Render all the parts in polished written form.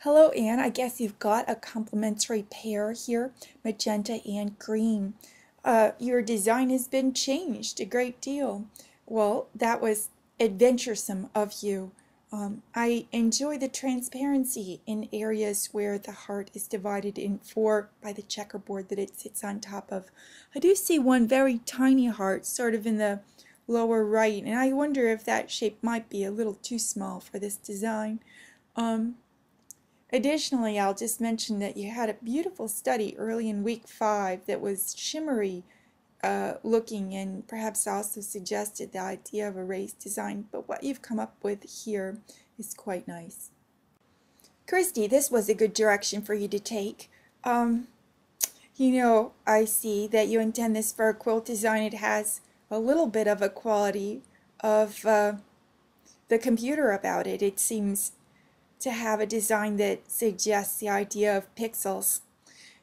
Hello, Anne. I guess you've got a complementary pair here, magenta and green. Your design has been changed a great deal. Well, that was adventuresome of you. I enjoy the transparency in areas where the heart is divided in four by the checkerboard that it sits on top of. I do see one very tiny heart sort of in the lower right, and I wonder if that shape might be a little too small for this design. Um, Additionally, I'll just mention that you had a beautiful study early in week 5 that was shimmery looking and perhaps also suggested the idea of a raised design, but what you've come up with here is quite nice. Christy, this was a good direction for you to take. I see that you intend this for a quilt design. It has a little bit of a quality of the computer about it. It seems to have a design that suggests the idea of pixels.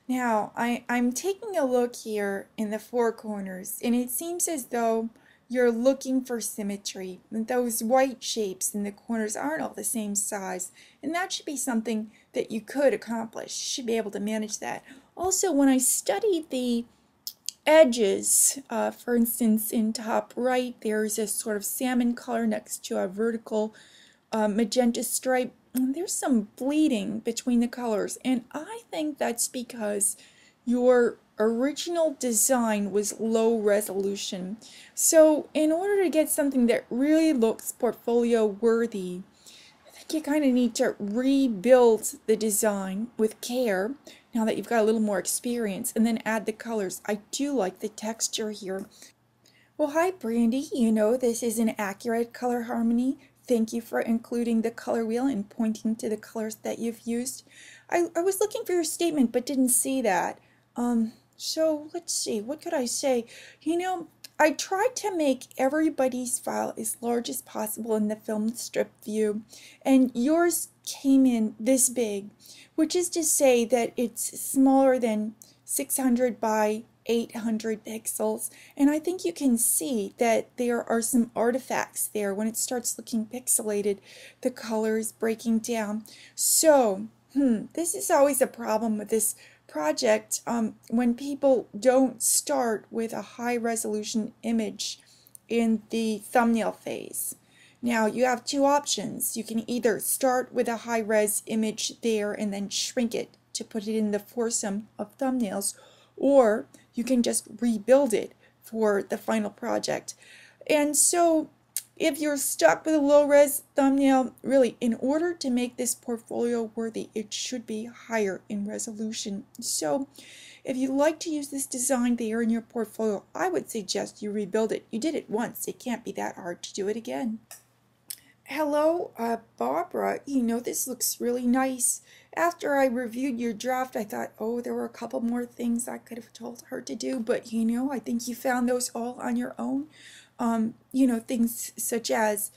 Now, I'm taking a look here in the four corners, and it seems as though you're looking for symmetry. Those white shapes in the corners aren't all the same size, and that should be something that you could accomplish. You should be able to manage that. Also, when I studied the edges, for instance, in top right, there's a sort of salmon color next to a vertical magenta stripe. There's some bleeding between the colors, and I think that's because your original design was low resolution. So in order to get something that really looks portfolio worthy, I think you kind of need to rebuild the design with care now that you've got a little more experience, and then add the colors. I do like the texture here. Well, hi, Brandy. This is an accurate color harmony. Thank you for including the color wheel and pointing to the colors that you've used. I was looking for your statement but didn't see that. So let's see, what could I say? I tried to make everybody's file as large as possible in the film strip view, and yours came in this big, which is to say that it's smaller than 600 by 800 pixels, and I think you can see that there are some artifacts there. When it starts looking pixelated, the color is breaking down. So this is always a problem with this project when people don't start with a high resolution image in the thumbnail phase. Now you have two options. You can either start with a high res image there and then shrink it to put it in the foursome of thumbnails, or you can just rebuild it for the final project. And so if you're stuck with a low-res thumbnail, really, in order to make this portfolio worthy, it should be higher in resolution. So if you like to use this design there in your portfolio, I would suggest you rebuild it. You did it once. It can't be that hard to do it again. Hello, Barbara. This looks really nice. After I reviewed your draft, I thought, oh, there were a couple more things I could have told her to do, but I think you found those all on your own. Things such as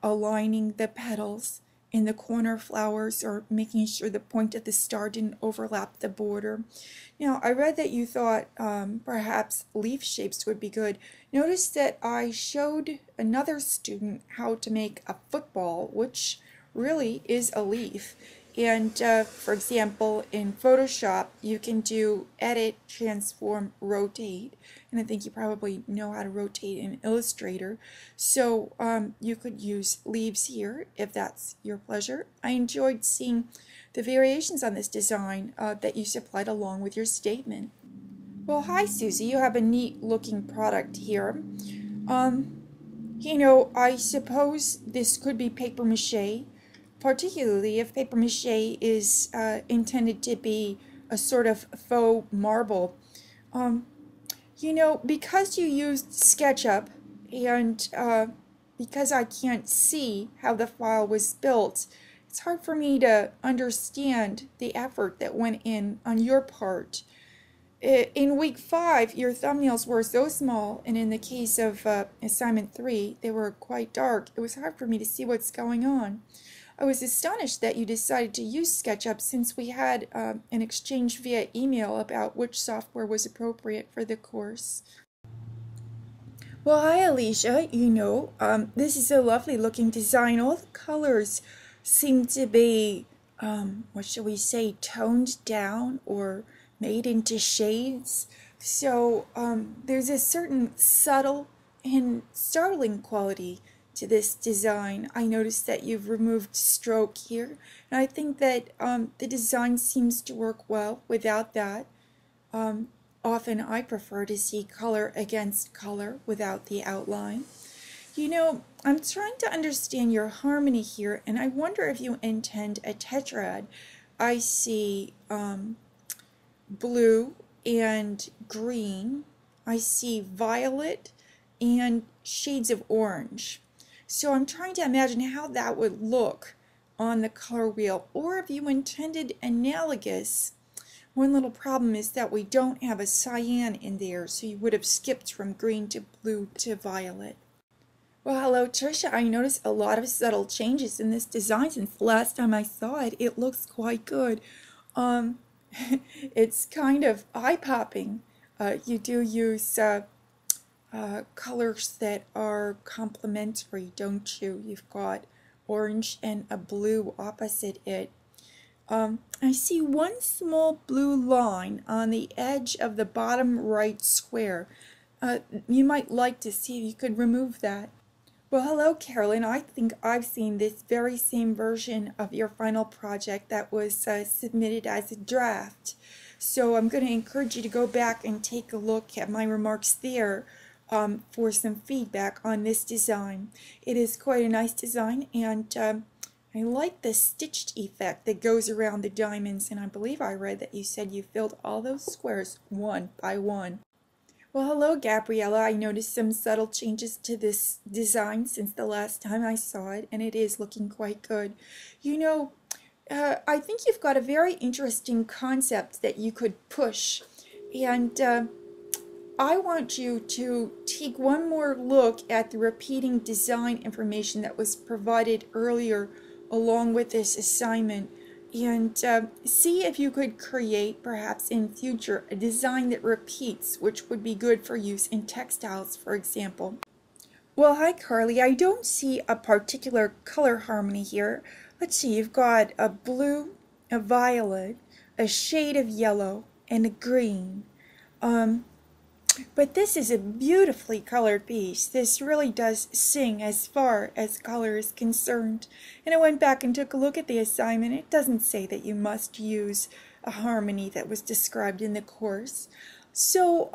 aligning the petals in the corner flowers, or making sure the point of the star didn't overlap the border. Now, I read that you thought perhaps leaf shapes would be good. Notice that I showed another student how to make a football, which really is a leaf. And for example, in Photoshop, you can do edit, transform, rotate. And I think you probably know how to rotate in Illustrator. So you could use leaves here if that's your pleasure. I enjoyed seeing the variations on this design that you supplied along with your statement. Well, hi, Susie. You have a neat looking product here. I suppose this could be paper mache, particularly if paper mache is intended to be a sort of faux marble. Because you used SketchUp, and because I can't see how the file was built, it's hard for me to understand the effort that went in on your part. In week 5, your thumbnails were so small, and in the case of assignment 3, they were quite dark. It was hard for me to see what's going on. I was astonished that you decided to use SketchUp, since we had an exchange via email about which software was appropriate for the course. Well, hi, Alicia. This is a lovely looking design. All the colors seem to be what shall we say, toned down or made into shades. So there's a certain subtle and startling quality to this design. I noticed that you've removed stroke here, and I think that the design seems to work well without that. Often I prefer to see color against color without the outline. You know, I'm trying to understand your harmony here, and I wonder if you intend a tetrad. I see blue and green. I see violet and shades of orange. So I'm trying to imagine how that would look on the color wheel, or if you intended analogous. One little problem is that we don't have a cyan in there, so you would have skipped from green to blue to violet. Well, hello, Trisha. I noticed a lot of subtle changes in this design since the last time I saw it. It looks quite good. It's kind of eye-popping. You do use colors that are complementary, don't you? You've got orange and a blue opposite it. I see one small blue line on the edge of the bottom right square. You might like to see if you could remove that. Well, hello, Carolyn. I think I've seen this very same version of your final project that was submitted as a draft. So I'm going to encourage you to go back and take a look at my remarks there for some feedback on this design. It is quite a nice design, and I like the stitched effect that goes around the diamonds, and I believe I read that you said you filled all those squares one by one. Well, hello, Gabriella. I noticed some subtle changes to this design since the last time I saw it, and it is looking quite good. You know, I think you've got a very interesting concept that you could push, and I want you to take one more look at the repeating design information that was provided earlier along with this assignment, and see if you could create, perhaps in future, a design that repeats, which would be good for use in textiles, for example. Well, hi, Carly. I don't see a particular color harmony here. Let's see, you've got a blue, a violet, a shade of yellow, and a green. But this is a beautifully colored piece. This really does sing as far as color is concerned. And I went back and took a look at the assignment. It doesn't say that you must use a harmony that was described in the course. So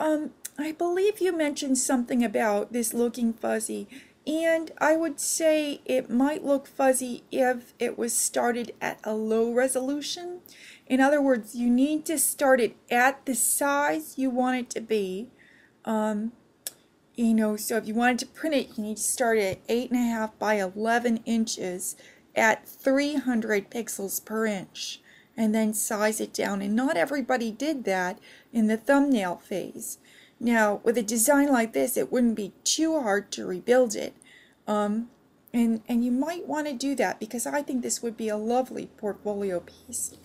I believe you mentioned something about this looking fuzzy. And I would say it might look fuzzy if it was started at a low resolution. In other words, you need to start it at the size you want it to be. You know, so if you wanted to print it, you need to start at 8.5 by 11 inches at 300 pixels per inch, and then size it down. And not everybody did that in the thumbnail phase. Now, with a design like this, it wouldn't be too hard to rebuild it. And you might want to do that, because I think this would be a lovely portfolio piece.